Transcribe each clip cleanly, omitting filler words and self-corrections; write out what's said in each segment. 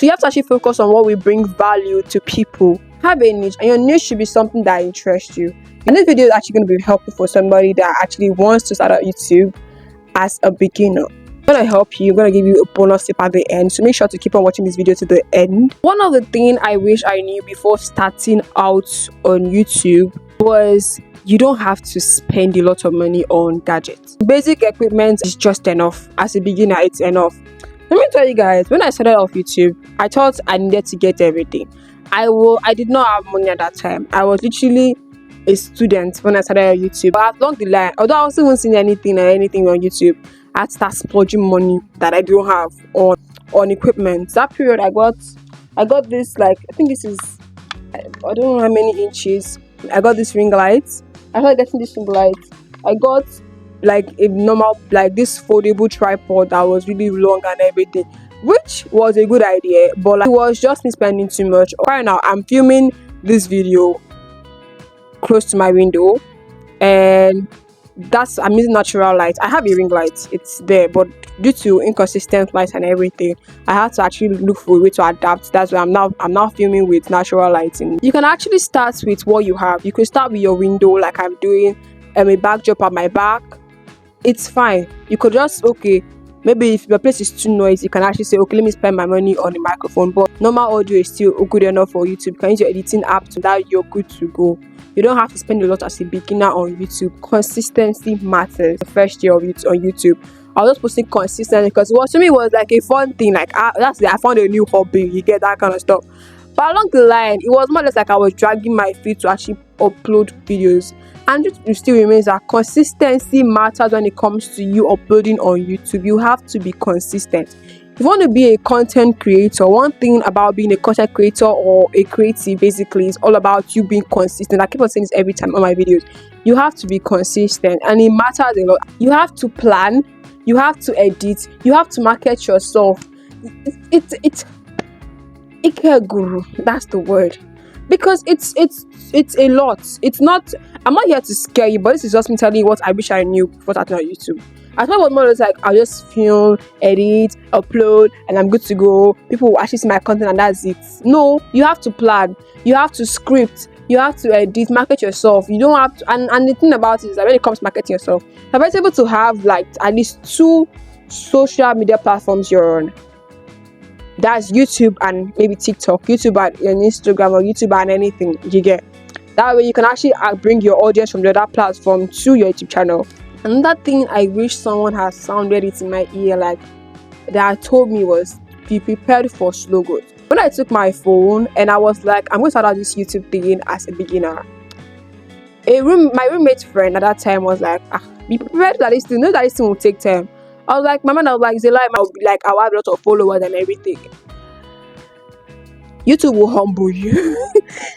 So you have to actually focus on what will bring value to people. Have a niche, and your niche should be something that interests you. And this video is actually going to be helpful for somebody that actually wants to start out YouTube as a beginner. I'm going to help you. I'm going to give you a bonus tip at the end, so make sure to keep on watching this video to the end. One of the things I wish I knew before starting out on YouTube was you don't have to spend a lot of money on gadgets. Basic equipment is just enough. As a beginner, it's enough. Let me tell you guys, when I started off YouTube, I thought I needed to get everything. I did not have money at that time. I was literally a student when I started on YouTube. But along the line, although I wasn't seeing anything on YouTube, I had to start splurging money that I don't have on equipment. That period, I got this, like, I think this is, I don't know how many inches. I got this ring light. I started getting this ring light. I got like a normal, like this foldable tripod that was really long and everything, which was a good idea, but like, it was just me spending too much. Right now, I'm filming this video close to my window, and I'm using natural light. I have a ring light, it's there, but due to inconsistent light and everything, I had to actually look for a way to adapt. That's why I'm now filming with natural lighting. You can actually start with what you have. You could start with your window, like I'm doing, a backdrop at my back. It's fine. You could just, okay, maybe if your place is too noisy, you can actually say, okay, let me spend my money on a microphone. But normal audio is still good enough for YouTube. You can use your editing app so that you're good to go. You don't have to spend a lot as a beginner on YouTube. Consistency matters. The first year of on YouTube, I was just posting consistently because to me it was like a fun thing. Like I found a new hobby. You get that kind of stuff. But along the line, it was more or less like I was dragging my feet to actually upload videos. And it still remains that consistency matters when it comes to you uploading on YouTube. You have to be consistent. If you want to be a content creator, one thing about being a content creator or a creative basically is all about you being consistent. I keep on saying this every time on my videos. You have to be consistent, and it matters a lot. You have to plan, you have to edit, you have to market yourself. It's Guru, that's the word. Because it's a lot. It's not, I'm not here to scare you, but this is just me telling you what I wish I knew before starting on YouTube. I thought it was more or less like I'll just film, edit, upload, and I'm good to go. People will actually see my content and that's it. No, you have to plan, you have to script, you have to edit, market yourself. You don't have to, and the thing about it is that when it comes to marketing yourself, you're better able to have like at least 2 social media platforms you're on. That's YouTube and maybe TikTok, YouTube and Instagram, or YouTube and anything you get. That way you can actually bring your audience from the other platform to your YouTube channel. Another thing I wish someone has sounded it in my ear, like that told me, was be prepared for slow growth. When I took my phone and I was like, I'm going to start out this YouTube thing as a beginner, my roommate's friend at that time was like, be prepared that this thing, know that this thing will take time. I was like, my man, I was like, it's a lie. I'll be like, I'll have a lot of followers and everything. YouTube will humble you.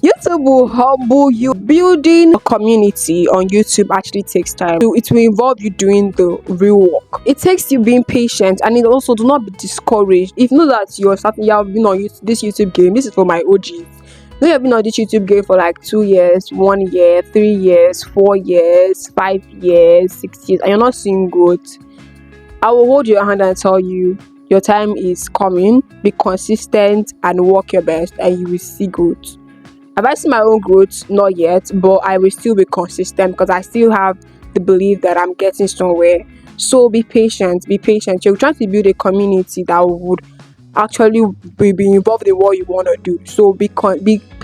YouTube will humble you. Building a community on YouTube actually takes time. It will involve you doing the real work. It takes you being patient, and it also, do not be discouraged. If you know that you have been on this YouTube game, this is for my OGs. You have been on this YouTube game for like 2 years, 1 year, 3 years, 4 years, 5 years, 6 years, and you're not seeing growth. I will hold your hand and tell you your time is coming. Be consistent and work your best, and you will see growth. Have I seen my own growth? Not yet, but I will still be consistent because I still have the belief that I'm getting somewhere. So be patient, be patient. You're trying to build a community that would actually be involved in what you want to do. So be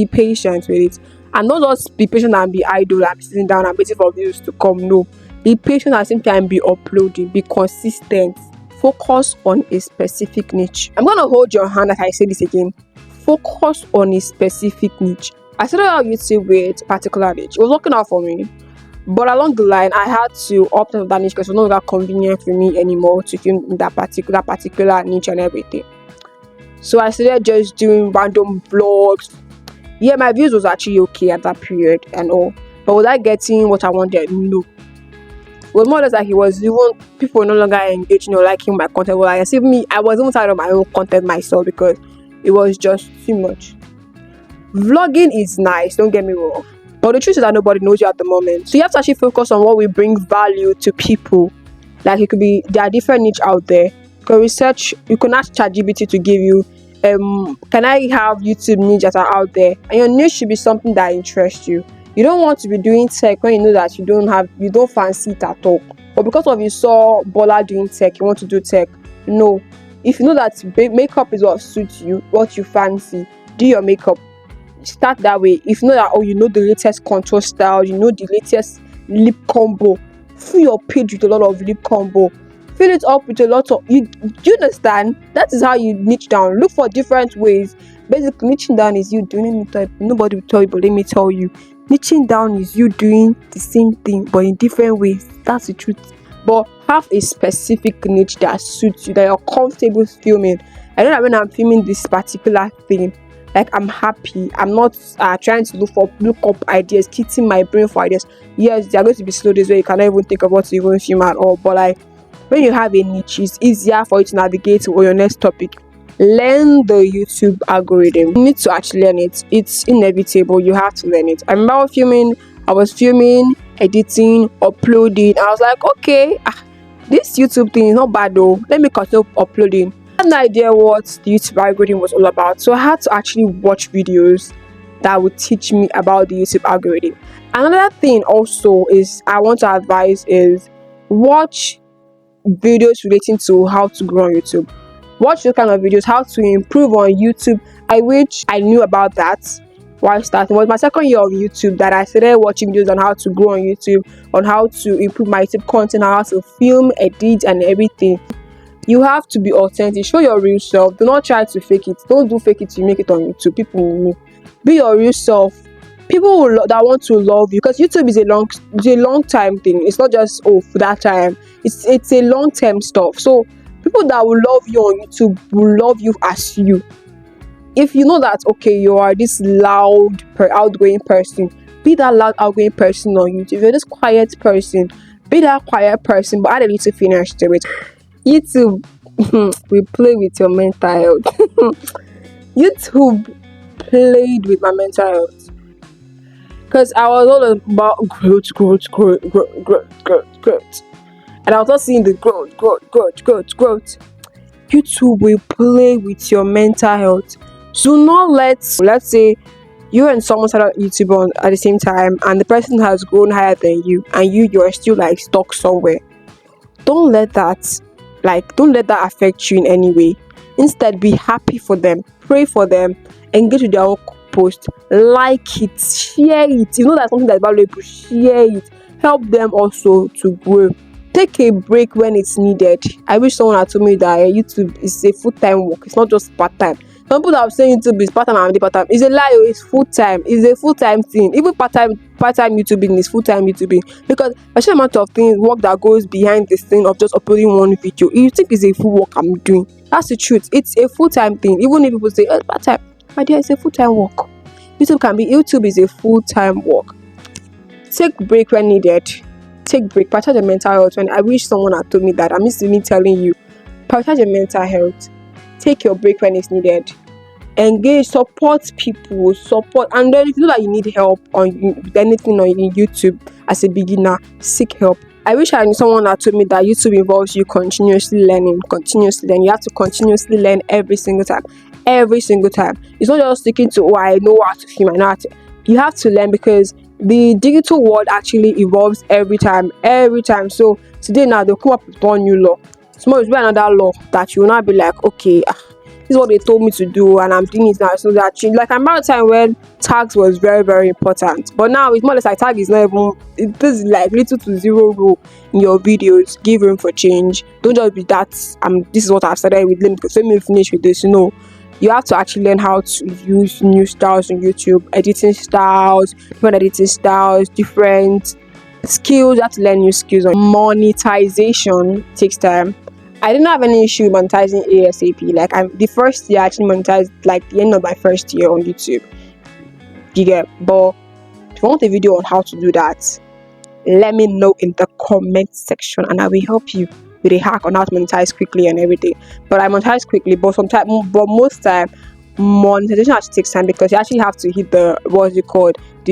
patient with it, and not just be patient and be idle and sitting down and waiting for views to come. No. Be patient at the same time, be uploading, be consistent. Focus on a specific niche. I'm going to hold your hand as I say this again. Focus on a specific niche. I started out YouTube with a particular niche. It was working out for me. But along the line, I had to opt out of that niche because it was no longer convenient for me anymore to film in that particular niche and everything. So I started just doing random vlogs. Yeah, my views was actually okay at that period and all. But was I getting what I wanted? No. It was more or less like people were no longer engaging or liking my content. Well, I see me, I was even tired of my own content myself because it was just too much. Vlogging is nice, don't get me wrong, but the truth is that nobody knows you at the moment. So you have to actually focus on what will bring value to people. Like there are different niche out there. You can research, you can ask ChatGPT to give you can I have YouTube niche that are out there? And your niche should be something that interests you. You don't want to be doing tech when you know that you don't fancy it at all. But because of you saw Bola doing tech, you want to do tech. No. If you know that makeup is what suits you, what you fancy, do your makeup. Start that way. If you know that, you know the latest contour style, you know the latest lip combo, fill your page with a lot of lip combo. Fill it up with a lot of you understand? That is how you niche down. Look for different ways. Basically, niching down is you doing it. Nobody will tell you, but let me tell you, niching down is you doing the same thing but in different ways. That's the truth. But have a specific niche that suits you, that you're comfortable filming. I know that when I'm filming this particular thing, like, I'm happy. I'm not trying to look up ideas, kitting my brain for ideas. Yes, there are going to be slow days where you cannot even think about to even film at all. But like, when you have a niche, it's easier for you to navigate to your next topic. Learn the YouTube algorithm. You need to actually learn it. It's inevitable. You have to learn it. I remember I was filming, editing, uploading. I was like, okay, this YouTube thing is not bad though. Let me continue uploading. I had no idea what the YouTube algorithm was all about. So I had to actually watch videos that would teach me about the YouTube algorithm. Another thing also is I want to advise is watch videos relating to how to grow on YouTube. Watch those kind of videos, how to improve on YouTube. I wish I knew about that while starting. It was my second year of YouTube that I started watching videos on how to grow on YouTube, on how to improve my YouTube content, how to film, edit, and everything. You have to be authentic. Show your real self. Do not try to fake it. Don't do fake it to make it on YouTube. People will know. Be your real self. People that want to love you, because YouTube is a long time thing. It's not just for that time. It's a long term stuff. So people that will love you on YouTube will love you as you. If you know that you are this loud, outgoing person, be that loud, outgoing person on YouTube. If you're this quiet person, be that quiet person, but add a little finish to it. YouTube we play with your mental health. YouTube played with my mental health. Because I was all about growth. And I was not seeing the growth. YouTube will play with your mental health. So not let's say you and someone started YouTube on at the same time and the person has grown higher than you and you're still like stuck somewhere. Don't let that affect you in any way. Instead, be happy for them, pray for them, engage with their post, like it, share it. You know that's something that's valuable. Share it. Help them also to grow. Take a break when it's needed. I wish someone had told me that YouTube is a full-time work. It's not just part-time. Some people that are saying YouTube is part-time and part-time. It's a lie. It's full-time. It's a full-time thing. Even part-time YouTubing is full-time YouTubing, because a certain amount of work that goes behind this thing of just uploading one video. You think it's a full work I'm doing? That's the truth. It's a full-time thing. Even if people say part-time, my dear, it's a full-time work. YouTube is a full-time work. Take break when needed. Take break. Prioritize your mental health. When I wish someone had told me that. I'm just me telling you. Prioritize your mental health. Take your break when it's needed. Engage, support people, and then if you know that you need help on anything on YouTube as a beginner, seek help. I wish I knew someone that told me that YouTube involves you continuously learning. You have to continuously learn every single time. It's not just sticking to I know how to film, I know how to. You have to learn, because the digital world actually evolves every time. So today now they'll come up with one new law. Tomorrow will be another law that you will not be like, okay, this is what they told me to do and I'm doing it now. So that change. Like, I remember a time when tags was very, very important, but now it's more or less like tag is not even, it is like little to zero rule in your videos. Give room for change. Don't just be that this is what I've started with, let me finish with this. You have to actually learn how to use new styles on YouTube, different editing styles, different skills. You have to learn new skills. Monetization takes time. I didn't have any issue monetizing ASAP. Like, the first year I actually monetized like the end of my first year on YouTube. You get? But if you want a video on how to do that, let me know in the comment section and I will help you with a hack on how to monetize quickly and everything. But I monetize quickly, but most time monetization actually takes time, because you actually have to hit the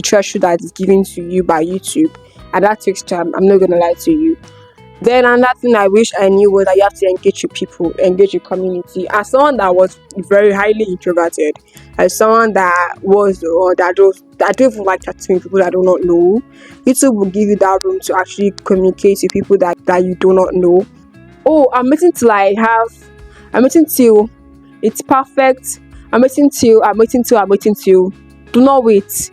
threshold that is given to you by YouTube, and that takes time. I'm not gonna lie to you. Then another thing I wish I knew was that you have to engage with people, engage with community. As someone that was very highly introverted, as someone that was or that don't even like chatting with people that I do not know, YouTube will give you that room to actually communicate with people that you do not know. Oh, I'm waiting till it's perfect. I'm waiting till. Do not wait.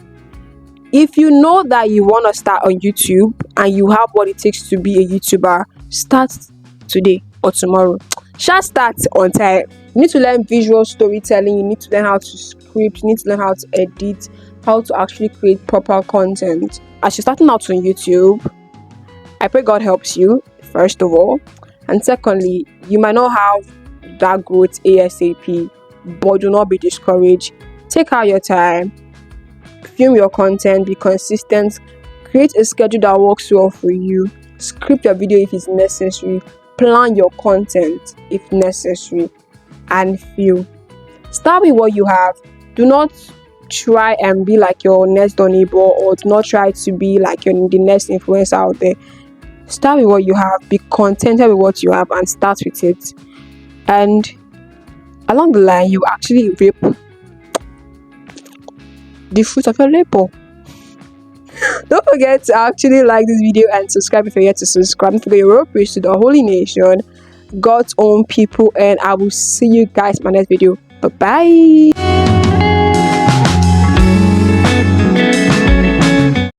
If you know that you want to start on YouTube and you have what it takes to be a YouTuber, start today or tomorrow. Just start on time. You need to learn visual storytelling, you need to learn how to script, you need to learn how to edit, how to actually create proper content. As you're starting out on YouTube, I pray God helps you, first of all. And secondly, you might not have that growth ASAP, but do not be discouraged. Take out your time, film your content, be consistent, create a schedule that works well for you, script your video if it's necessary, plan your content if necessary, and film. Start with what you have. Do not try and be like your next door neighbor, or do not try to be like the next influencer out there. Start with what you have, be contented with what you have, and start with it. And along the line, you actually reap the fruit of your labor. Don't forget to actually like this video and subscribe if you're yet to subscribe. Don't forget your role praise to the holy nation, God's own people, and I will see you guys in my next video. Bye bye.